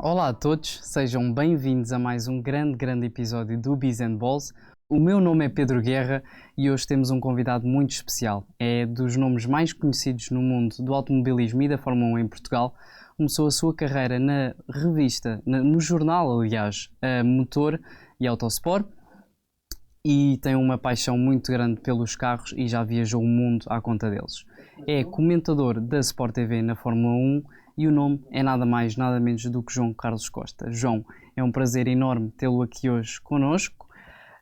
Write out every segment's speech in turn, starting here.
Olá a todos, sejam bem-vindos a mais um grande episódio do Biz and Balls. O meu nome é Pedro Guerra e hoje temos um convidado muito especial. É dos nomes mais conhecidos no mundo do automobilismo e da Fórmula 1 em Portugal. Começou a sua carreira na revista, no jornal, aliás, Motor e Autosport, e tem uma paixão muito grande pelos carros e já viajou o mundo à conta deles. É comentador da Sport TV na Fórmula 1 e o nome é nada mais, nada menos do que João Carlos Costa. João, é um prazer enorme tê-lo aqui hoje connosco.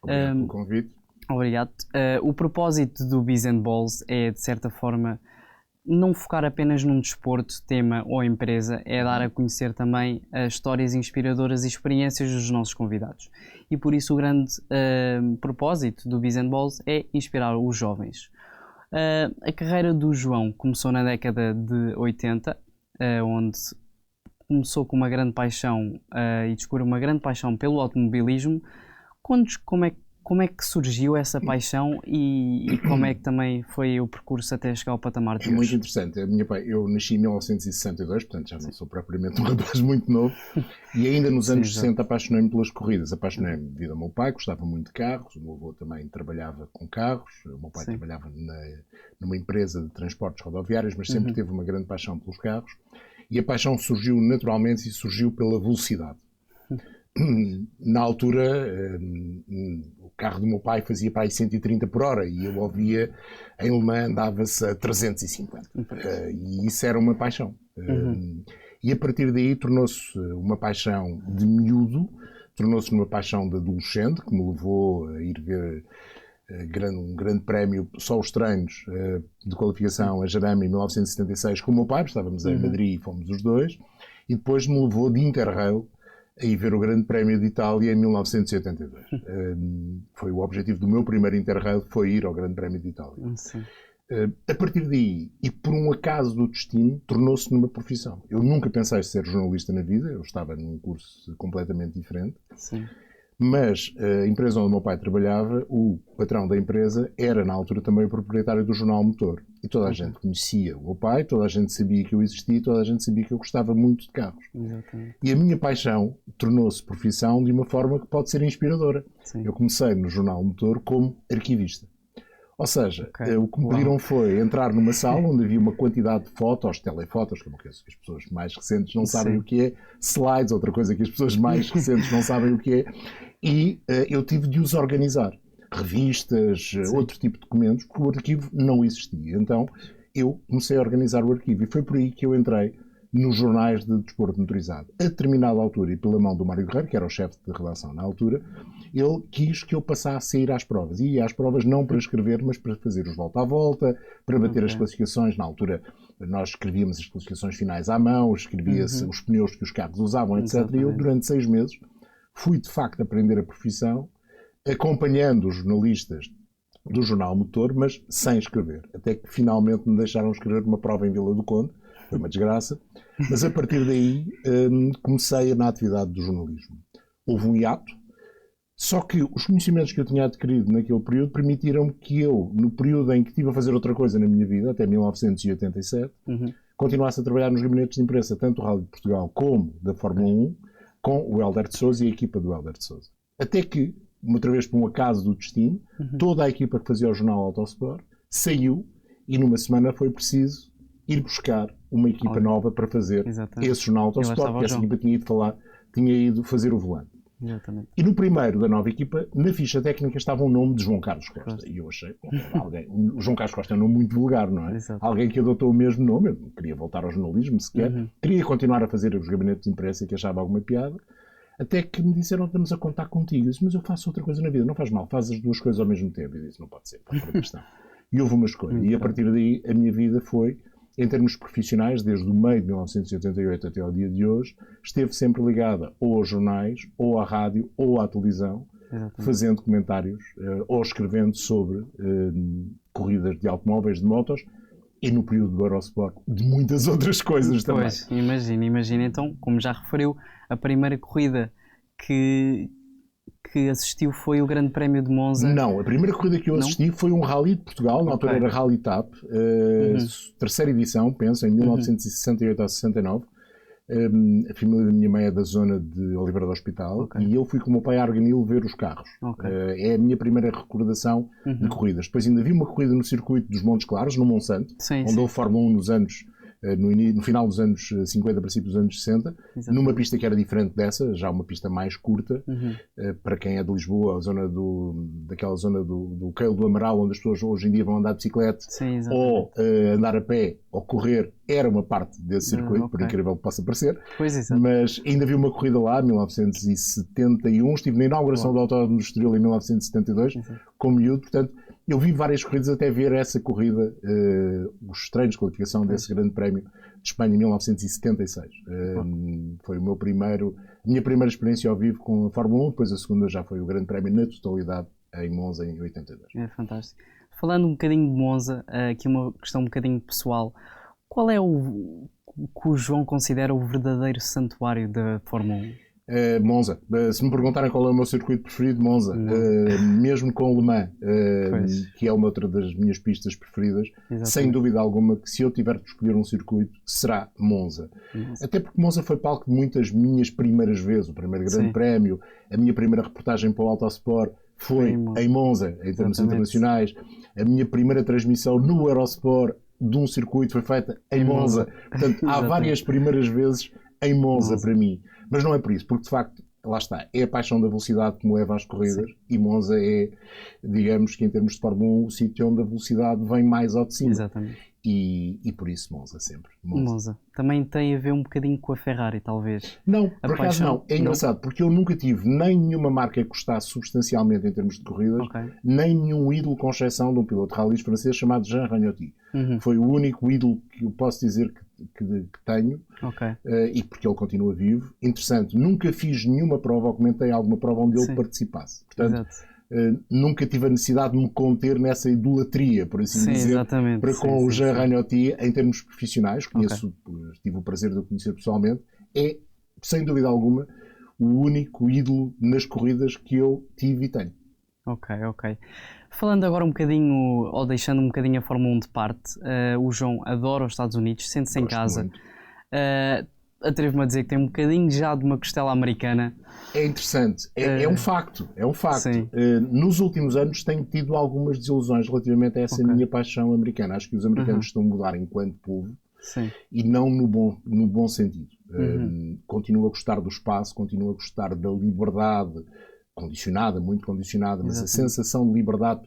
Obrigado pelo convite. Obrigado. O propósito do Biz and Balls é, de certa forma, não focar apenas num desporto, tema ou empresa, é dar a conhecer também as histórias inspiradoras e experiências dos nossos convidados. E por isso o grande propósito do Biz and Balls é inspirar os jovens. A carreira do João começou na década de 80, onde começou com uma grande paixão e descobriu uma grande paixão pelo automobilismo. Conte-nos como é que surgiu essa paixão e como é que também foi o percurso até chegar ao patamar de hoje. É muito interessante. Eu nasci em 1962, portanto já não sou propriamente um rapaz muito novo, e ainda nos anos 60 apaixonei-me pelas corridas. Apaixonei-me devido ao meu pai, gostava muito de carros, o meu avô também trabalhava com carros, o meu pai trabalhava numa empresa de transportes rodoviários, mas sempre teve uma grande paixão pelos carros, e a paixão surgiu naturalmente e surgiu pela velocidade. Na altura, o carro do meu pai fazia para aí 130 por hora e eu ouvia, em Le Mans andava-se a 350. E isso era uma paixão. E a partir daí tornou-se uma paixão de miúdo, tornou-se uma paixão de adolescente, que me levou a ir ver um grande prémio, só os treinos de qualificação a Jarama em 1976 com o meu pai, estávamos em Madrid e fomos os dois, e depois me levou de Interrail a ir ver o Grande Prémio de Itália em 1982. Foi o objetivo do meu primeiro Interrail, foi ir ao Grande Prémio de Itália. A partir daí, e por um acaso do destino, tornou-se numa profissão. Eu nunca pensei ser jornalista na vida, eu estava num curso completamente diferente. Sim. Mas a empresa onde o meu pai trabalhava, o patrão da empresa era na altura também o proprietário do jornal Motor. E toda a gente conhecia o meu pai, toda a gente sabia que eu existia, toda a gente sabia que eu gostava muito de carros. Exatamente. E a minha paixão tornou-se profissão de uma forma que pode ser inspiradora. Sim. Eu comecei no jornal Motor como arquivista. Ou seja, o que me pediram foi entrar numa sala onde havia uma quantidade de fotos, telefotos, como que as pessoas mais recentes não sabem o que é, slides, outra coisa que as pessoas mais recentes não sabem o que é, e eu tive de os organizar. Revistas, outro tipo de documentos, porque o arquivo não existia. Então eu comecei a organizar o arquivo e foi por aí que eu entrei nos jornais de desporto motorizado. A determinada altura, e pela mão do Mário Guerreiro, que era o chefe de redação na altura, ele quis que eu passasse a ir às provas. E ia às provas não para escrever, mas para fazer os volta a volta, para bater as classificações. Na altura nós escrevíamos as classificações finais à mão, escrevia-se os pneus que os carros usavam, etc. Exatamente. E eu, durante 6 meses, fui de facto aprender a profissão, acompanhando os jornalistas do Jornal Motor, mas sem escrever. Até que finalmente me deixaram escrever uma prova em Vila do Conde. Foi uma desgraça. Mas a partir daí comecei na atividade do jornalismo. Houve um hiato, só que os conhecimentos que eu tinha adquirido naquele período permitiram-me que eu, no período em que estive a fazer outra coisa na minha vida, até 1987, continuasse a trabalhar nos gabinetes de imprensa, tanto do Rally de Portugal como da Fórmula 1, com o Hélder de Sousa e a equipa do Hélder de Sousa. Até que, outra vez por um acaso do destino, toda a equipa que fazia o jornal Autosport saiu e numa semana foi preciso ir buscar uma equipa nova para fazer esse jornal Autosport, porque essa equipa tinha ido fazer o volante. Exatamente. E no primeiro da nova equipa, na ficha técnica estava o nome de João Carlos Costa. E eu achei, o João Carlos Costa é um nome muito vulgar, não é? Exato. Alguém que adotou o mesmo nome, eu não queria voltar ao jornalismo sequer, queria continuar a fazer os gabinetes de imprensa que achava alguma piada, até que me disseram, estamos a contar contigo. Eu disse, mas eu faço outra coisa na vida, não faz mal, faz as duas coisas ao mesmo tempo. Eu disse, não pode ser, para a questão. E houve uma escolha. E a partir daí a minha vida foi, em termos profissionais, desde o meio de 1988 até ao dia de hoje, esteve sempre ligada ou aos jornais, ou à rádio, ou à televisão, fazendo comentários ou escrevendo sobre corridas de automóveis, de motos, e no período do Eurosport, de muitas outras coisas também. Pois, imagina. Então, como já referiu, a primeira corrida que assistiu foi o Grande Prémio de Monza? Não, a primeira corrida que eu assisti foi um Rally de Portugal, na altura era Rally TAP, terceira edição, penso, em 1968 ou 69. A família da minha mãe é da zona de Oliveira do Hospital e eu fui com o meu pai a Arganil ver os carros. É a minha primeira recordação de corridas. Depois ainda vi uma corrida no circuito dos Montes Claros, no Monsanto, onde houve Fórmula 1 nos anos... No final dos anos 50, princípio dos anos 60, numa pista que era diferente dessa, já uma pista mais curta, para quem é de Lisboa, daquela zona do Queiro do Amaral, onde as pessoas hoje em dia vão andar de bicicleta, ou andar a pé, ou correr, era uma parte desse circuito, por incrível que possa parecer. Mas ainda vi uma corrida lá, em 1971, estive na inauguração do Autódromo do Estoril em 1972, como miúdo, portanto, eu vi várias corridas até ver essa corrida, os treinos de qualificação desse Grande Prémio de Espanha em 1976. Foi a minha primeira experiência ao vivo com a Fórmula 1, depois a segunda já foi o Grande Prémio na totalidade em Monza em 82. É fantástico. Falando um bocadinho de Monza, aqui uma questão um bocadinho pessoal, qual é o que o João considera o verdadeiro santuário da Fórmula 1? Monza. Se me perguntarem qual é o meu circuito preferido, Monza. Mesmo com Le Mans, que é uma outra das minhas pistas preferidas, sem dúvida alguma que se eu tiver de escolher um circuito, será Monza. Até porque Monza foi palco de muitas minhas primeiras vezes. O primeiro Grande Prémio, a minha primeira reportagem para o Autosport foi em Monza, em termos internacionais. A minha primeira transmissão no Eurosport de um circuito foi feita em Monza. Portanto, há várias primeiras vezes em Monza para mim. Mas não é por isso, porque de facto, lá está, é a paixão da velocidade que me leva às corridas e Monza é, digamos que em termos de Fórmula 1, o sítio onde a velocidade vem mais ao de cima. Exatamente. E por isso Monza sempre. Monza. Também tem a ver um bocadinho com a Ferrari, talvez? Não, por acaso não. É engraçado, porque eu nunca tive nem nenhuma marca que gostasse substancialmente em termos de corridas, nem nenhum ídolo, com exceção de um piloto de rallies francês chamado Jean Ragnotti. Foi o único ídolo que eu posso dizer que tenho, e porque ele continua vivo. Interessante, nunca fiz nenhuma prova ou comentei alguma prova onde ele participasse. Portanto, nunca tive a necessidade de me conter nessa idolatria, por assim dizer, para com o Jean Ragnotti em termos profissionais. Tive o prazer de o conhecer pessoalmente. É, sem dúvida alguma, o único ídolo nas corridas que eu tive e tenho. Ok. Falando agora um bocadinho, ou deixando um bocadinho a Fórmula 1 de parte, o João adora os Estados Unidos, sente-se em casa. Atrevo-me a dizer que tem um bocadinho já de uma costela americana. É interessante, é um facto. Nos últimos anos tenho tido algumas desilusões relativamente a essa minha paixão americana. Acho que os americanos estão a mudar enquanto povo e não no bom sentido. Continuo a gostar do espaço, continuo a gostar da liberdade condicionada, muito condicionada, mas a sensação de liberdade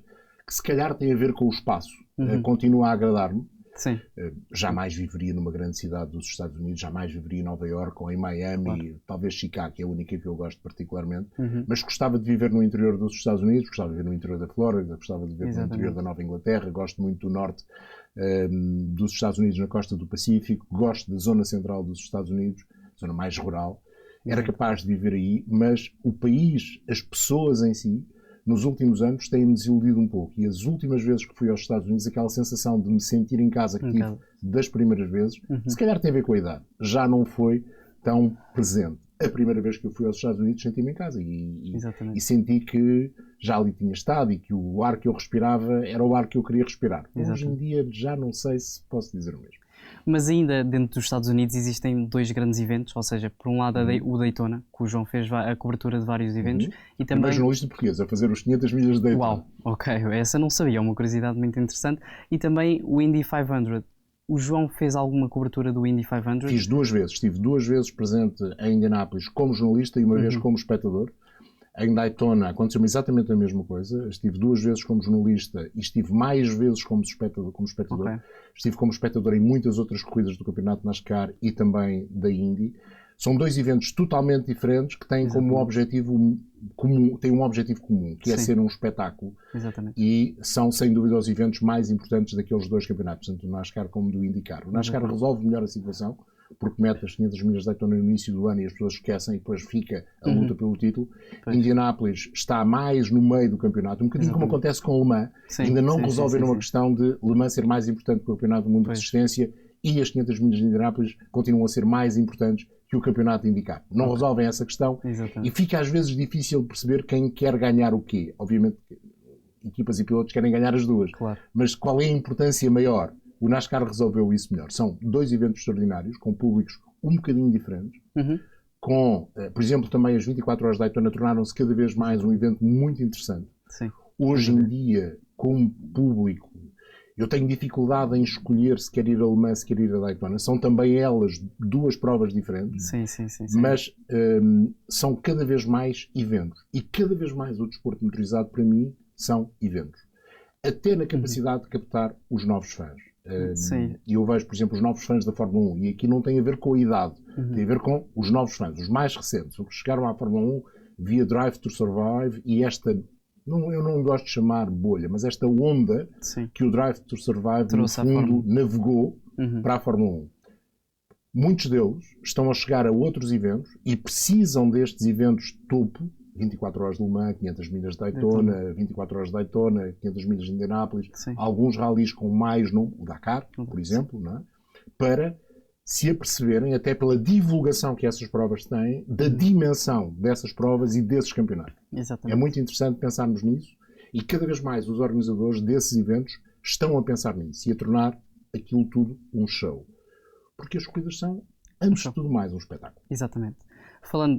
que se calhar tem a ver com o espaço continua a agradar-me. Jamais viveria numa grande cidade dos Estados Unidos, jamais viveria em Nova Iorque ou em Miami, talvez Chicago, que é a única que eu gosto particularmente, mas gostava de viver no interior dos Estados Unidos, gostava de viver no interior da Flórida, gostava de viver no interior da Nova Inglaterra, gosto muito do norte dos Estados Unidos, na costa do Pacífico, gosto da zona central dos Estados Unidos, zona mais rural. Era capaz de viver aí, mas o país, as pessoas em si, nos últimos anos têm-me desiludido um pouco. E as últimas vezes que fui aos Estados Unidos, aquela sensação de me sentir em casa que tive das primeiras vezes, se calhar tem a ver com a idade, já não foi tão presente. A primeira vez que eu fui aos Estados Unidos senti-me em casa e senti que já ali tinha estado e que o ar que eu respirava era o ar que eu queria respirar. Hoje em dia já não sei se posso dizer o mesmo. Mas ainda dentro dos Estados Unidos existem dois grandes eventos, ou seja, por um lado o Daytona, que o João fez a cobertura de vários eventos, e também... Primeiro jornalista português a fazer os 500 milhas de Daytona. Uau, ok, essa não sabia, é uma curiosidade muito interessante. E também o Indy 500. O João fez alguma cobertura do Indy 500? Fiz duas vezes, estive duas vezes presente em Indianápolis como jornalista e uma vez como espectador. Em Daytona aconteceu exatamente a mesma coisa. Estive duas vezes como jornalista e estive mais vezes como espectador. Estive como espectador em muitas outras corridas do campeonato NASCAR e também da Indy. São dois eventos totalmente diferentes que têm como objetivo comum, que é ser um espetáculo. E são, sem dúvida, os eventos mais importantes daqueles dois campeonatos, tanto do NASCAR como do IndyCar. O NASCAR resolve melhor a situação, porque mete as 500 milhas de Daytona no início do ano e as pessoas esquecem e depois fica a luta pelo título. Indianápolis está mais no meio do campeonato, um bocadinho como acontece com Le Mans. Ainda não resolveram a questão de Le Mans ser mais importante que o Campeonato do Mundo de Resistência e as 500 milhas de Indianápolis continuam a ser mais importantes que o campeonato IndyCar. Não resolvem essa questão e fica às vezes difícil perceber quem quer ganhar o quê. Obviamente, equipas e pilotos querem ganhar as duas, mas qual é a importância maior? O NASCAR resolveu isso melhor. São dois eventos extraordinários, com públicos um bocadinho diferentes. Por exemplo, também as 24 horas de Daytona tornaram-se cada vez mais um evento muito interessante. Sim. Hoje em dia, como público, eu tenho dificuldade em escolher se quer ir a Le Mans, se quer ir a Daytona. São também elas duas provas diferentes. Sim. Mas são cada vez mais eventos. E cada vez mais o desporto motorizado, para mim, são eventos. Até na capacidade de captar os novos fãs. E eu vejo, por exemplo, os novos fãs da Fórmula 1, e aqui não tem a ver com a idade, tem a ver com os novos fãs, os mais recentes, os que chegaram à Fórmula 1 via Drive to Survive, e esta, eu não gosto de chamar bolha, mas esta onda que o Drive to Survive, trouxe, no fundo, navegou para a Fórmula 1. Muitos deles estão a chegar a outros eventos e precisam destes eventos topo, 24 horas de Le Mans, 500 milhas de Daytona, 24 horas de Daytona, 500 milhas de Indianápolis, alguns ralis com mais nome, o Dakar, por exemplo, não é? Para se aperceberem, até pela divulgação que essas provas têm, da dimensão dessas provas e desses campeonatos. Exatamente. É muito interessante pensarmos nisso e cada vez mais os organizadores desses eventos estão a pensar nisso e a tornar aquilo tudo um show. Porque as corridas são, antes de tudo mais, um espetáculo. Exatamente.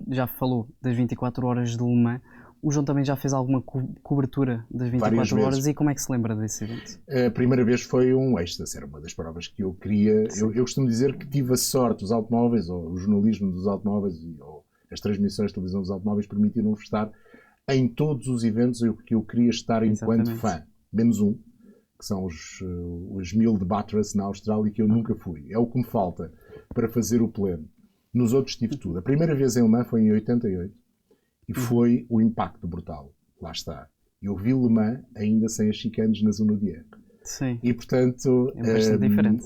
Já falou das 24 horas de Le Mans, o João também já fez alguma cobertura das 24 horas e como é que se lembra desse evento? A primeira vez foi um êxtase, era uma das provas que eu queria. Eu costumo dizer que tive a sorte, dos automóveis, ou o jornalismo dos automóveis, ou as transmissões de televisão dos automóveis permitiram estar em todos os eventos que eu queria estar enquanto fã. Menos um, que são os 1000 de Bathurst na Austrália, que eu nunca fui. É o que me falta para fazer o pleno. Nos outros tive tudo. A primeira vez em Le Mans foi em 88 e foi o impacto brutal. Lá está. Eu vi Le Mans ainda sem as chicanes na zona de erro. Sim. E, portanto,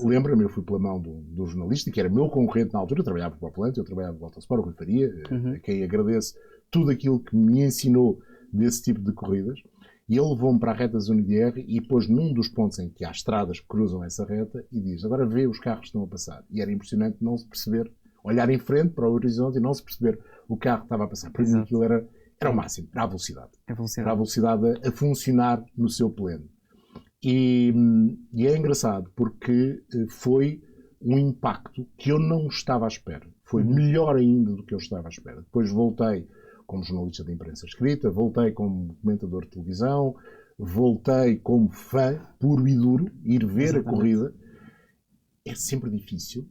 lembra-me, eu fui pela mão do jornalista, que era meu concorrente na altura, eu trabalhava para o Plante, eu trabalhava para o Autosport, o Rui Faria, a quem agradeço tudo aquilo que me ensinou desse tipo de corridas. E ele levou-me para a reta da zona de erro e pôs num dos pontos em que há estradas que cruzam essa reta e diz, agora vê os carros que estão a passar. E era impressionante não se perceber, olhar em frente para o horizonte e não se perceber o carro que estava a passar. Para mim aquilo era o máximo, era a velocidade. Era a velocidade a funcionar no seu pleno. E é engraçado porque foi um impacto que eu não estava à espera. Foi melhor ainda do que eu estava à espera. Depois voltei como jornalista de imprensa escrita, voltei como comentador de televisão, voltei como fã puro e duro, ir ver a corrida. É sempre difícil,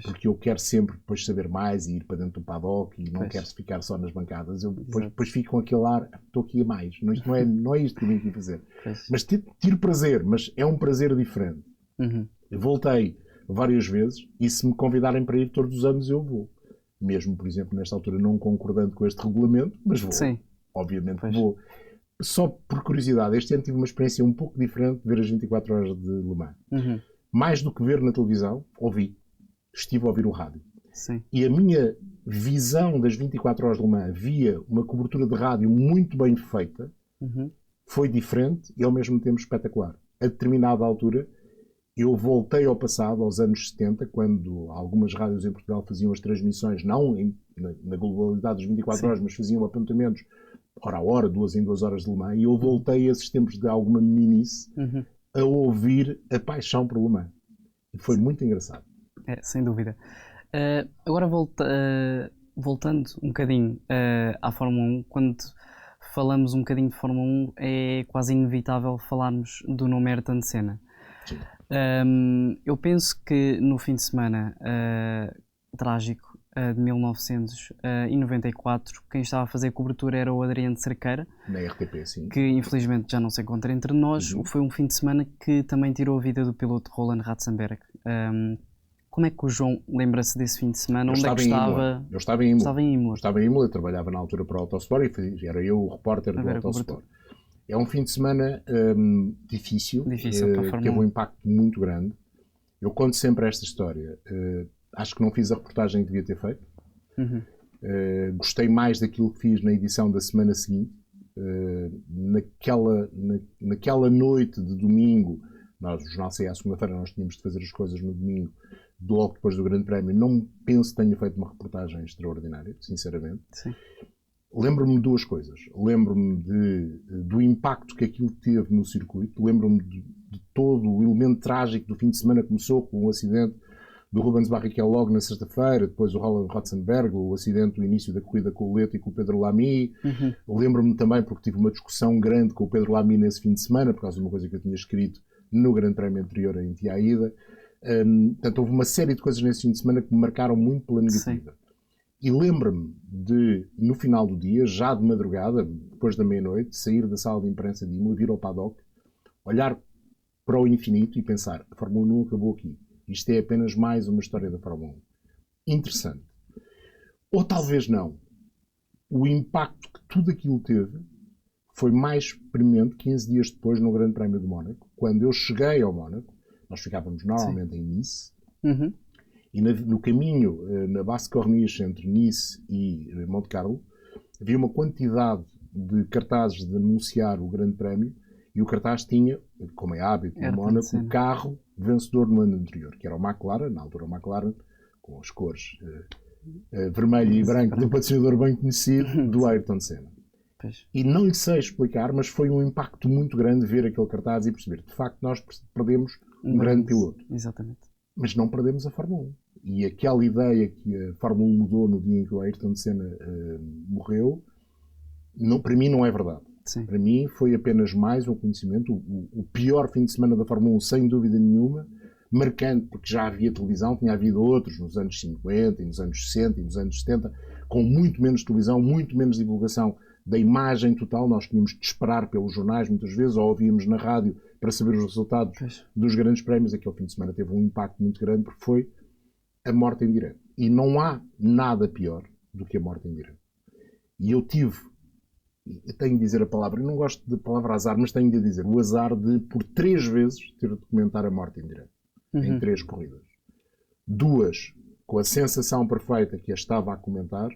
porque eu quero sempre depois saber mais e ir para dentro do paddock e não quero ficar só nas bancadas. Eu depois fico com aquele ar, estou aqui a mais, não é isto que eu vim aqui fazer. Mas tiro prazer, mas é um prazer diferente. Eu voltei várias vezes e se me convidarem para ir todos os anos eu vou. Mesmo, por exemplo, nesta altura não concordando com este regulamento, mas vou. Sim. Obviamente vou. Só por curiosidade, este ano tive uma experiência um pouco diferente de ver as 24 horas de Le Mans. Mais do que ver na televisão, estive a ouvir o rádio. Sim. E a minha visão das 24 horas de Le Mans via uma cobertura de rádio muito bem feita, foi diferente e ao mesmo tempo espetacular. A determinada altura, eu voltei ao passado, aos anos 70, quando algumas rádios em Portugal faziam as transmissões, não na globalidade das 24 horas, mas faziam apontamentos hora a hora, 2 em 2 horas de Le Mans, e eu voltei a esses tempos de alguma meninice a ouvir a paixão por Le Mans. E foi muito engraçado. Sem dúvida. Agora voltando um bocadinho à Fórmula 1, quando falamos um bocadinho de Fórmula 1, é quase inevitável falarmos do nome Ayrton Senna. Sim. Eu penso que no fim de semana trágico de 1994, quem estava a fazer a cobertura era o Adriano Cerqueira, na RTP, sim. Que infelizmente já não se encontra entre nós. Foi um fim de semana que também tirou a vida do piloto Roland Ratzenberger. Como é que o João lembra-se desse fim de semana? Onde é que estava? Eu estava em Imola. Estava em Imola. Eu trabalhava na altura para o Autosport e era eu o repórter do Autosport. É um fim de semana difícil teve um impacto muito grande. Eu conto sempre esta história. Acho que não fiz a reportagem que devia ter feito. Gostei mais daquilo que fiz na edição da semana seguinte. Naquela noite de domingo, o jornal saía à segunda-feira, nós tínhamos de fazer as coisas no domingo, logo depois do Grande Prémio. Não penso que tenha feito uma reportagem extraordinária, sinceramente. Sim. Lembro-me de duas coisas. Lembro-me do impacto que aquilo teve no circuito. Lembro-me de todo o elemento trágico do fim de semana. Começou com o acidente do Rubens Barrichello logo na sexta-feira, depois o Roland Ratzenberger, o acidente do início da corrida com o Leto e com o Pedro Lamy. Lembro-me também porque tive uma discussão grande com o Pedro Lamy nesse fim de semana, por causa de uma coisa que eu tinha escrito no Grande Prémio anterior em Tiaída. Portanto, houve uma série de coisas nesse fim de semana que me marcaram muito pela negativa. Sim. E lembro-me de, no final do dia, já de madrugada, depois da meia-noite, sair da sala de imprensa de Imola, vir ao paddock, olhar para o infinito e pensar, a Fórmula 1 não acabou aqui. Isto é apenas mais uma história da Fórmula 1. Interessante. Ou talvez não. O impacto que tudo aquilo teve foi mais premente 15 dias depois no Grande Prémio de Mónaco, quando eu cheguei ao Mónaco. Nós ficávamos normalmente em Nice. E no caminho, na Basse Corniche, entre Nice e Monte Carlo, havia uma quantidade de cartazes de anunciar o Grande Prémio, e o cartaz tinha, como é hábito no Mónaco, o carro vencedor no ano anterior, que era o McLaren, na altura o McLaren, com as cores vermelho e branco do patrocinador bem conhecido, do Ayrton Senna. E não lhe sei explicar, mas foi um impacto muito grande ver aquele cartaz e perceber, de facto, nós perdemos um grande piloto. Exatamente. Mas não perdemos a Fórmula 1. E aquela ideia que a Fórmula 1 mudou no dia em que o Ayrton Senna morreu, não, para mim não é verdade. Sim. Para mim foi apenas mais um acontecimento, o pior fim de semana da Fórmula 1, sem dúvida nenhuma, marcante, porque já havia televisão, tinha havido outros nos anos 50, e nos anos 60 e nos anos 70, com muito menos televisão, muito menos divulgação da imagem total. Nós tínhamos de esperar pelos jornais muitas vezes, ou ouvíamos na rádio para saber os resultados dos grandes prémios. Aquele fim de semana teve um impacto muito grande porque foi a morte em direto. E não há nada pior do que a morte em direto. E eu tenho de dizer a palavra, eu não gosto de palavra azar, mas tenho de dizer o azar de, por 3 vezes, ter de documentar a morte em direto. Em 3 corridas. 2 com a sensação perfeita que a estava a comentar,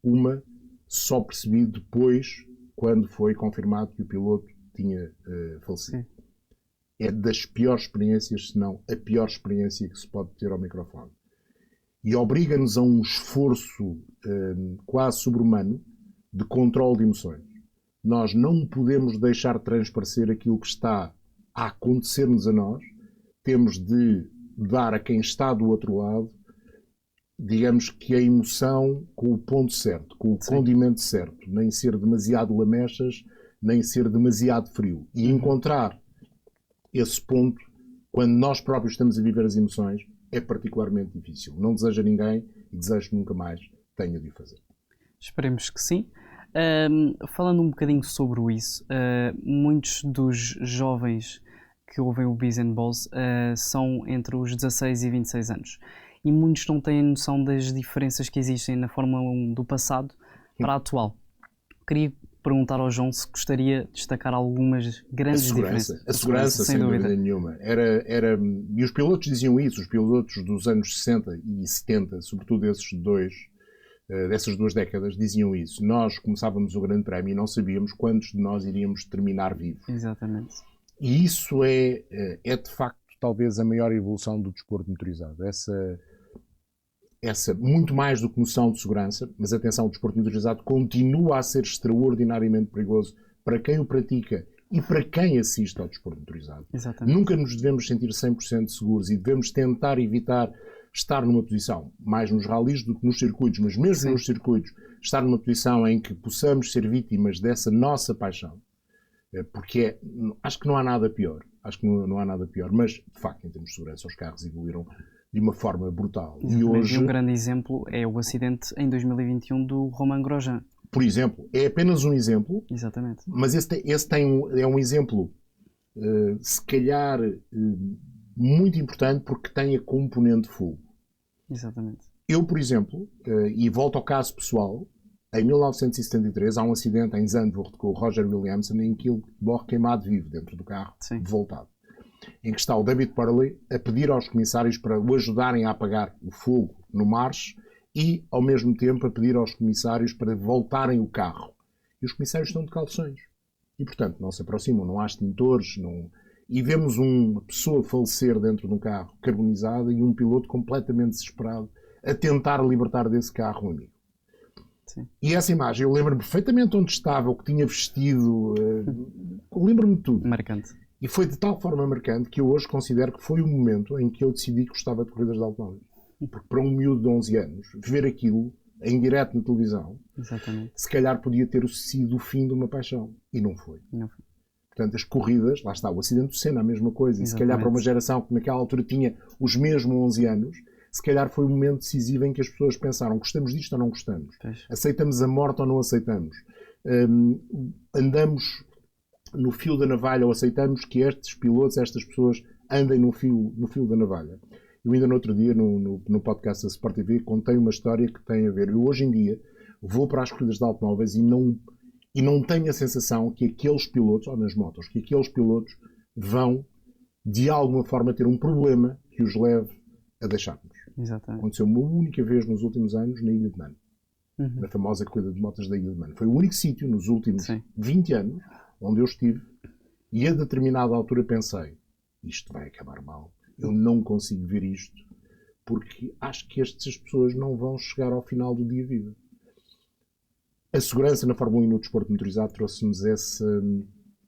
uma só percebi depois, quando foi confirmado que o piloto tinha falecido. É das piores experiências, se não a pior experiência que se pode ter ao microfone. E obriga-nos a um esforço quase sobre-humano de controle de emoções. Nós não podemos deixar transparecer aquilo que está a acontecer-nos a nós. Temos de dar a quem está do outro lado, digamos que a emoção com o ponto certo, com o condimento certo. Nem ser demasiado lamechas, nem ser demasiado frio. E encontrar esse ponto, quando nós próprios estamos a viver as emoções, é particularmente difícil. Não desejo a ninguém e desejo que nunca mais tenha de o fazer. Esperemos que sim. Falando um bocadinho sobre isso, muitos dos jovens que ouvem o Biz and Balls são entre os 16 e 26 anos. E muitos não têm noção das diferenças que existem na Fórmula 1 do passado para a atual. Queria perguntar ao João se gostaria de destacar algumas grandes diferenças. A segurança, sem dúvida nenhuma. E os pilotos diziam isso, os pilotos dos anos 60 e 70, sobretudo dessas 2 décadas, diziam isso. Nós começávamos o Grande Prémio e não sabíamos quantos de nós iríamos terminar vivos. Exatamente. E isso é de facto talvez a maior evolução do desporto motorizado. Essa muito mais do que noção de segurança, mas atenção, o desporto motorizado continua a ser extraordinariamente perigoso para quem o pratica e para quem assiste ao desporto motorizado. Exatamente. Nunca nos devemos sentir 100% seguros e devemos tentar evitar estar numa posição, mais nos ralis do que nos circuitos, mas mesmo nos circuitos, estar numa posição em que possamos ser vítimas dessa nossa paixão. Porque acho que não há nada pior. Acho que não há nada pior. Mas, de facto, em termos de segurança, os carros evoluíram de uma forma brutal. E hoje, um grande exemplo é o acidente em 2021 do Romain Grosjean. Por exemplo, é apenas um exemplo. Exatamente. Mas esse é um exemplo, se calhar, muito importante porque tem a componente fogo. Exatamente. Eu, por exemplo, e volto ao caso pessoal, em 1973 há um acidente em Zandvoort com o Roger Williamson em que ele morre queimado vivo dentro do carro, voltado. Em que está o David Purley a pedir aos comissários para o ajudarem a apagar o fogo no marche e, ao mesmo tempo, a pedir aos comissários para voltarem o carro. E os comissários estão de calções. E, portanto, não se aproximam, não há extintores, E vemos uma pessoa falecer dentro de um carro carbonizado e um piloto completamente desesperado a tentar libertar desse carro um amigo. Sim. E essa imagem, eu lembro-me perfeitamente onde estava, o que tinha vestido, lembro-me de tudo. Marcante. E foi de tal forma marcante que eu hoje considero que foi o momento em que eu decidi que gostava de corridas de automóveis. Porque para um miúdo de 11 anos, ver aquilo em direto na televisão, Exatamente. se calhar podia ter sido o fim de uma paixão. E não foi. Não foi. Portanto, as corridas, lá está, o acidente do Senna, a mesma coisa. E se calhar para uma geração que naquela altura tinha os mesmos 11 anos, se calhar foi o momento decisivo em que as pessoas pensaram: gostamos disto ou não gostamos? Pois. Aceitamos a morte ou não aceitamos? Andamos no fio da navalha ou aceitamos que estes pilotos, estas pessoas, andem no fio da navalha? Eu ainda no outro dia, no podcast da Sport TV, contei uma história que tem a ver. Eu hoje em dia vou para as corridas de automóveis e não tenho a sensação que aqueles pilotos, ou nas motos, que aqueles pilotos vão de alguma forma ter um problema que os leve a deixar-nos. Exatamente. Aconteceu uma única vez nos últimos anos na Ilha de Man. Na famosa corrida de motas da Ilha de Man. Foi o único sítio nos últimos 20 anos onde eu estive e a determinada altura pensei: isto vai acabar mal. Eu não consigo ver isto porque acho que estas pessoas não vão chegar ao final do dia de vida. A segurança na Fórmula 1 e no desporto motorizado trouxe-nos esse,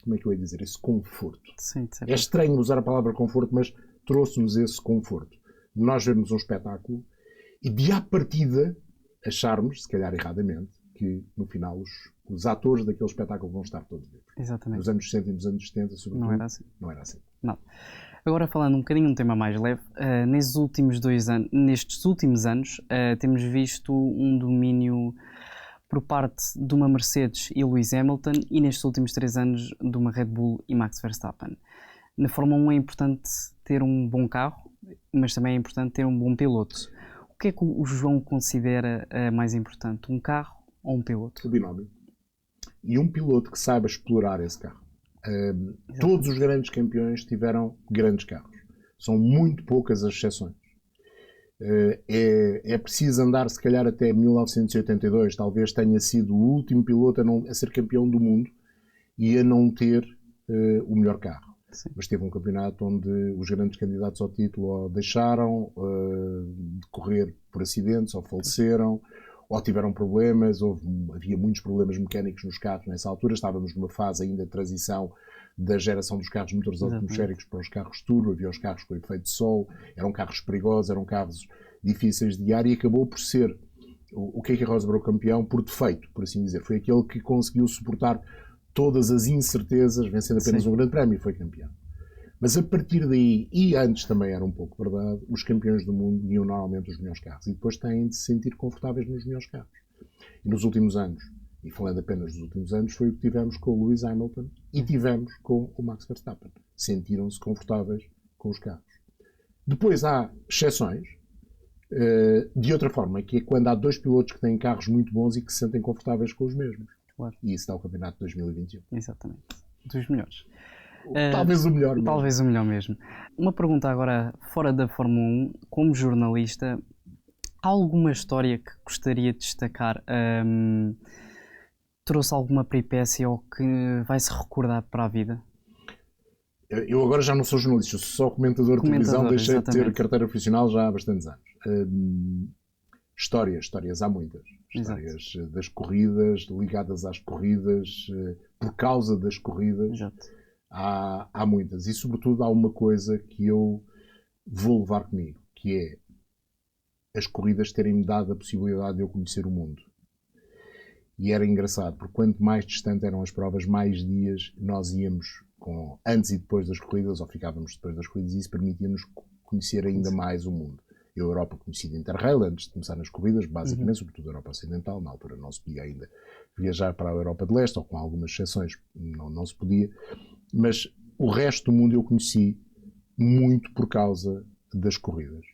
como é que eu ia dizer, esse conforto. Sim, é estranho usar a palavra conforto, mas trouxe-nos esse conforto. Nós vemos um espetáculo e de à partida acharmos, se calhar erradamente, que no final os atores daquele espetáculo vão estar todos vivos. Exatamente. Nos anos 60 e nos anos 70, sobretudo, não era assim. Não era assim. Não. Agora falando um bocadinho de um tema mais leve, nestes últimos anos temos visto um domínio por parte de uma Mercedes e Lewis Hamilton e nestes últimos 3 anos de uma Red Bull e Max Verstappen. Na Fórmula 1 é importante ter um bom carro, mas também é importante ter um bom piloto. O que é que o João considera mais importante, um carro ou um piloto? O binómio. E um piloto que saiba explorar esse carro. Todos os grandes campeões tiveram grandes carros. São muito poucas as exceções. É preciso andar, se calhar, até 1982. Talvez tenha sido o último piloto a ser campeão do mundo e a não ter o melhor carro. Sim. Mas teve um campeonato onde os grandes candidatos ao título ou deixaram de correr por acidentes, ou faleceram, ou tiveram problemas. Havia muitos problemas mecânicos nos carros nessa altura. Estávamos numa fase ainda de transição da geração dos carros motores atmosféricos para os carros turbo. Havia os carros com efeito de sol, eram carros perigosos, eram carros difíceis de guiar, e acabou por ser o Keke Rosberg campeão por defeito, por assim dizer. Foi aquele que conseguiu suportar todas as incertezas, vencendo apenas um grande prémio, e foi campeão. Mas a partir daí, e antes também era um pouco verdade, os campeões do mundo guiam normalmente os melhores carros e depois têm de se sentir confortáveis nos melhores carros. E nos últimos anos, e falando apenas dos últimos anos, foi o que tivemos com o Lewis Hamilton e tivemos com o Max Verstappen. Sentiram-se confortáveis com os carros. Depois há exceções, de outra forma, que é quando há dois pilotos que têm carros muito bons e que se sentem confortáveis com os mesmos. Claro. E isso dá o campeonato de 2021. Exatamente. Dos melhores. Talvez o melhor. Talvez o melhor mesmo. Uma pergunta agora, fora da Fórmula 1, como jornalista, há alguma história que gostaria de destacar? Trouxe alguma peripécia ou que vai-se recordar para a vida? Eu agora já não sou jornalista, sou só comentador de televisão, deixei de ter carteira profissional já há bastantes anos. Histórias há muitas. Histórias das corridas, ligadas às corridas, por causa das corridas. Exato. Há muitas. E sobretudo há uma coisa que eu vou levar comigo, que é as corridas terem-me dado a possibilidade de eu conhecer o mundo. E era engraçado, porque quanto mais distante eram as provas, mais dias nós íamos antes e depois das corridas, ou ficávamos depois das corridas, e isso permitia-nos conhecer ainda mais o mundo. Eu, a Europa, conheci de Interrail antes de começar nas corridas, basicamente, sobretudo a Europa Ocidental. Na altura não se podia ainda viajar para a Europa de Leste, ou com algumas exceções não se podia. Mas o resto do mundo eu conheci muito por causa das corridas.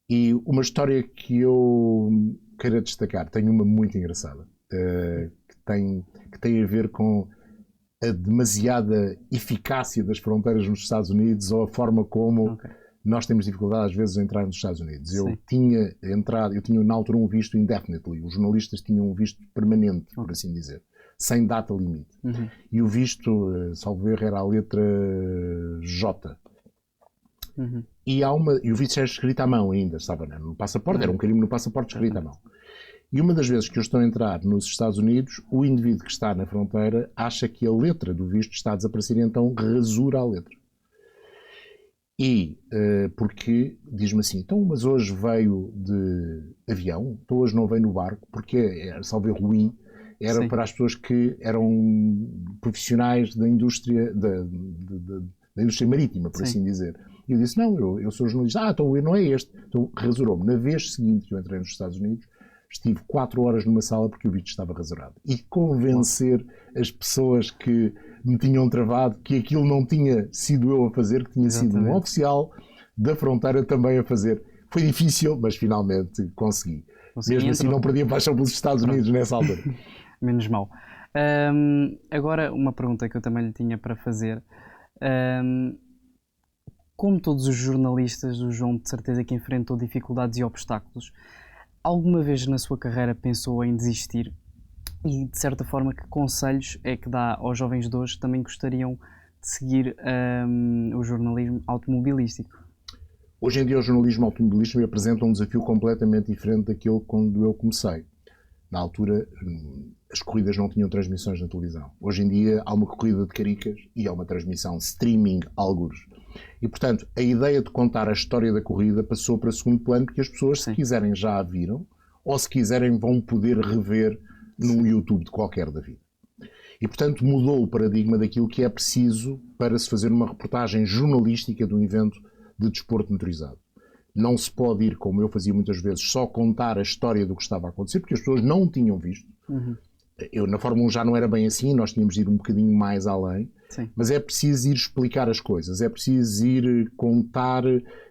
E uma história que eu quero destacar, tenho uma muito engraçada, que tem a ver com a demasiada eficácia das fronteiras nos Estados Unidos, ou a forma como nós temos dificuldade às vezes em entrar nos Estados Unidos. Eu tinha na altura um visto indefinitely, os jornalistas tinham um visto permanente, por assim dizer, sem data limite. E o visto, salvo erro, era a letra J. E o visto era escrito à mão ainda, estava no passaporte, era um carimbo no passaporte escrito à mão. E uma das vezes que eu estou a entrar nos Estados Unidos, o indivíduo que está na fronteira acha que a letra do visto está a desaparecer, e então rasura a letra. E porque diz-me assim, então, mas hoje veio de avião, então hoje não veio no barco, porque, salvo erro, ruim, era Sim. para as pessoas que eram profissionais da indústria, da indústria marítima, por Sim. assim dizer. E eu disse, não, eu sou jornalista. Então não é este. Então rasurou-me. Na vez seguinte que eu entrei nos Estados Unidos, estive 4 horas numa sala porque o bicho estava rasurado. E convencer as pessoas que me tinham travado que aquilo não tinha sido eu a fazer, que tinha sido um oficial da fronteira também a fazer. Foi difícil, mas finalmente consegui. Mesmo assim não perdi a paixão pelos Estados Unidos nessa altura. Menos mal. Agora, uma pergunta que eu também lhe tinha para fazer. Como todos os jornalistas, o João de certeza que enfrentou dificuldades e obstáculos. Alguma vez na sua carreira pensou em desistir? E de certa forma, que conselhos é que dá aos jovens de hoje que também gostariam de seguir o jornalismo automobilístico? Hoje em dia o jornalismo automobilístico me apresenta um desafio completamente diferente daquele quando eu comecei. Na altura, as corridas não tinham transmissões na televisão. Hoje em dia há uma corrida de caricas e há uma transmissão streaming, algures. E, portanto, a ideia de contar a história da corrida passou para segundo plano, porque as pessoas, se quiserem, já a viram, ou se quiserem, vão poder rever num YouTube de qualquer da vida. E, portanto, mudou o paradigma daquilo que é preciso para se fazer uma reportagem jornalística de um evento de desporto motorizado. Não se pode ir, como eu fazia muitas vezes, só contar a história do que estava a acontecer, porque as pessoas não tinham visto. Eu, na Fórmula 1 já não era bem assim, nós tínhamos ido um bocadinho mais além. Sim. Mas é preciso ir explicar as coisas, é preciso ir contar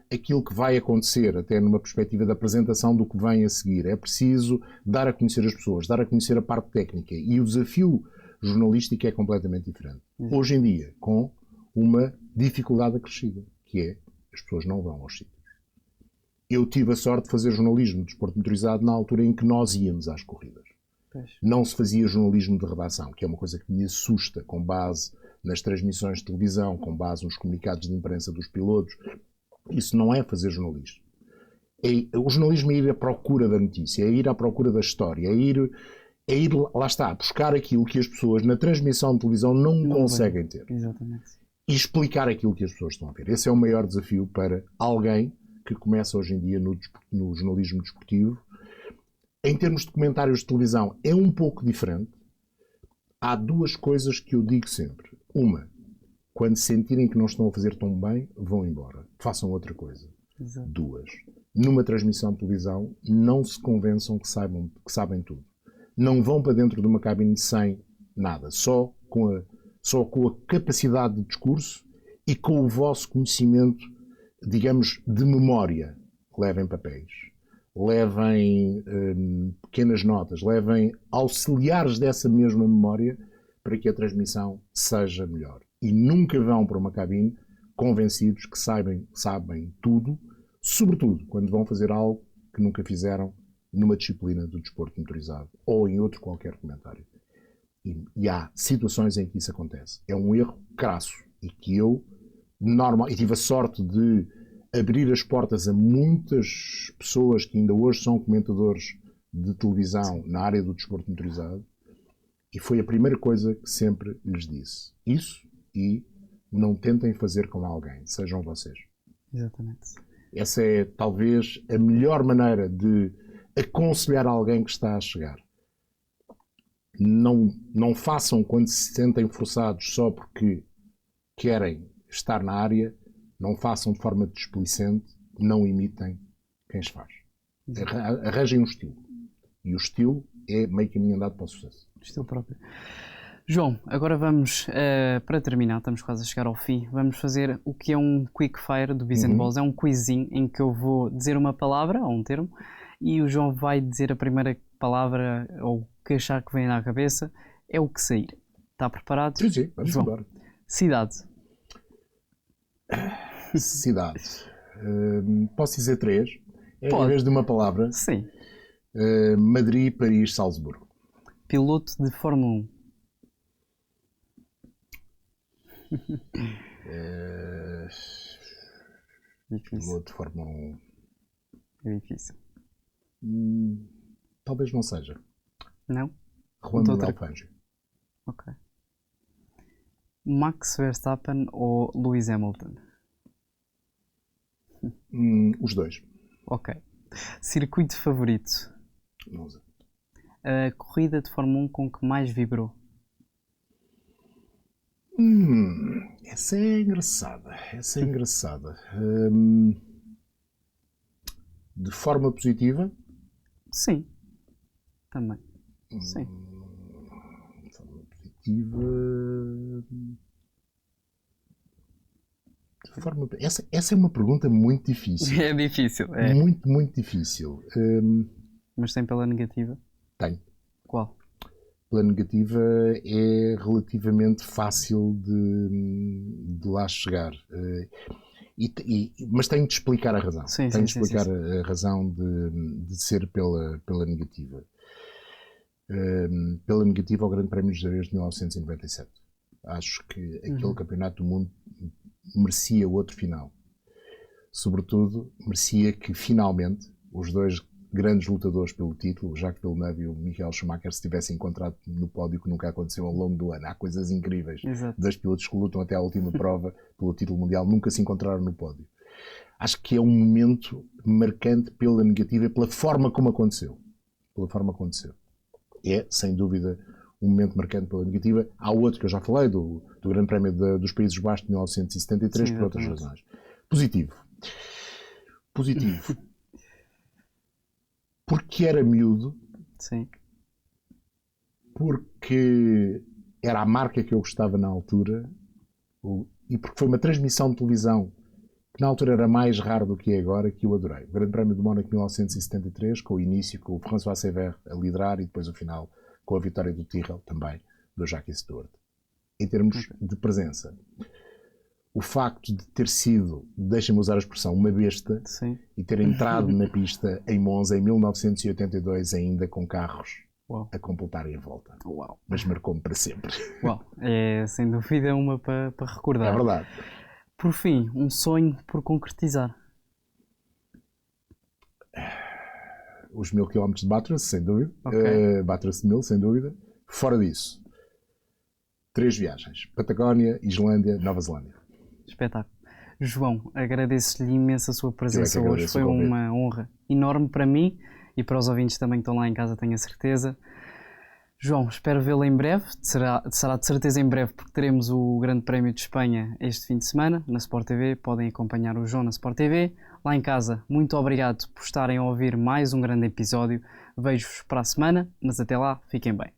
aquilo que vai acontecer, até numa perspectiva da apresentação do que vem a seguir. É preciso dar a conhecer as pessoas, dar a conhecer a parte técnica. E o desafio jornalístico é completamente diferente. Hoje em dia, com uma dificuldade acrescida, que é as pessoas não vão aos sítios. Eu tive a sorte de fazer jornalismo de desporto motorizado na altura em que nós íamos às corridas. Não se fazia jornalismo de redação, que é uma coisa que me assusta, com base nas transmissões de televisão, com base nos comunicados de imprensa dos pilotos. Isso não é fazer jornalismo. O jornalismo é ir à procura da notícia, é ir à procura da história, é ir lá está, buscar aquilo que as pessoas na transmissão de televisão não conseguem ter. Exatamente. E explicar aquilo que as pessoas estão a ver. Esse é o maior desafio para alguém que começa hoje em dia no jornalismo desportivo. Em termos de comentários de televisão, é um pouco diferente. Há duas coisas que eu digo sempre. Uma, quando sentirem que não estão a fazer tão bem, vão embora. Façam outra coisa. Exato. Duas, numa transmissão de televisão, não se convençam que sabem tudo. Não vão para dentro de uma cabine sem nada. Só com a capacidade de discurso e com o vosso conhecimento, digamos, de memória. Levem papéis. Levem pequenas notas, levem auxiliares dessa mesma memória para que a transmissão seja melhor. E nunca vão para uma cabine convencidos que sabem tudo, sobretudo quando vão fazer algo que nunca fizeram numa disciplina do desporto motorizado ou em outro qualquer comentário. E há situações em que isso acontece. É um erro crasso e que eu tive a sorte de abrir as portas a muitas pessoas que ainda hoje são comentadores de televisão na área do desporto motorizado, e foi a primeira coisa que sempre lhes disse. Isso, e não tentem fazer com alguém, sejam vocês. Exatamente. Essa é talvez a melhor maneira de aconselhar alguém que está a chegar. Não façam quando se sentem forçados só porque querem estar na área. Não façam de forma displicente, não imitem quem se faz. Arranjem um estilo. E o estilo é meio caminho andado para o sucesso. Estilo próprio. João, agora vamos, para terminar, estamos quase a chegar ao fim, vamos fazer o que é um quick fire do Biz and Balls. É um quizinho em que eu vou dizer uma palavra, ou um termo, e o João vai dizer a primeira palavra, ou o que achar que vem na cabeça, é o que sair. Está preparado? Sim, vamos João. embora. Cidade. Cidade. Posso dizer 3? Pode. Em vez de uma palavra. Sim. Madrid, Paris, Salzburgo. Piloto de Fórmula 1. Difícil. Piloto de Fórmula 1. É difícil. Talvez não seja. Não? Juan Manuel Fangio. Ok. Max Verstappen ou Lewis Hamilton? Os dois. Ok. Circuito favorito? Monza. A corrida de Fórmula 1 com que mais vibrou? Essa é engraçada. Essa é engraçada. De forma positiva? Sim. Também. Sim. De forma positiva. Essa é uma pergunta muito difícil. É difícil. É. Muito, muito difícil. Mas tem pela negativa? Tenho. Qual? Pela negativa é relativamente fácil de lá chegar. Mas tenho de explicar a razão. Sim, tenho de sim, explicar sim. a razão de ser pela negativa. Pela negativa ao Grande Prémio de Jerez de 1997. Acho que aquele campeonato do mundo merecia outro final. Sobretudo, merecia que finalmente os dois grandes lutadores pelo título, o Jacques Villeneuve e o Michael Schumacher, se tivessem encontrado no pódio, que nunca aconteceu ao longo do ano. Há coisas incríveis. Exato. Dois pilotos que lutam até à última prova pelo título mundial nunca se encontraram no pódio. Acho que é um momento marcante pela negativa e pela forma como aconteceu. Pela forma como aconteceu. É, sem dúvida, um momento marcante pela negativa. Há outro que eu já falei, do Grande Prémio dos Países Baixos de 1973, por outras razões. Positivo. Porque era miúdo. Sim. Porque era a marca que eu gostava na altura. E porque foi uma transmissão de televisão que na altura era mais raro do que é agora, que eu adorei. O Grande Prémio de Mónaco de 1973, com o início, com o François Sévère a liderar e depois o final com a vitória do Tyrrell também, do Jacques Stewart. Em termos de presença, o facto de ter sido, deixem-me usar a expressão, uma besta, Sim. e ter entrado na pista em Monza em 1982 ainda com carros a completarem a volta. Uau. Mas marcou-me para sempre. Uau. É sem dúvida uma para recordar. É verdade. Por fim, um sonho por concretizar. Os 1000 km de Bathurst, sem dúvida. Okay. Bathurst 1000, sem dúvida. Fora disso, 3 viagens. Patagónia, Islândia, Nova Zelândia. Espetáculo. João, agradeço-lhe imenso a sua presença hoje. Foi uma honra enorme para mim e para os ouvintes também que estão lá em casa, tenho a certeza. João, espero vê-lo em breve. Será de certeza em breve, porque teremos o Grande Prémio de Espanha este fim de semana na Sport TV. Podem acompanhar o João na Sport TV. Lá em casa, muito obrigado por estarem a ouvir mais um grande episódio. Vejo-vos para a semana, mas até lá, fiquem bem.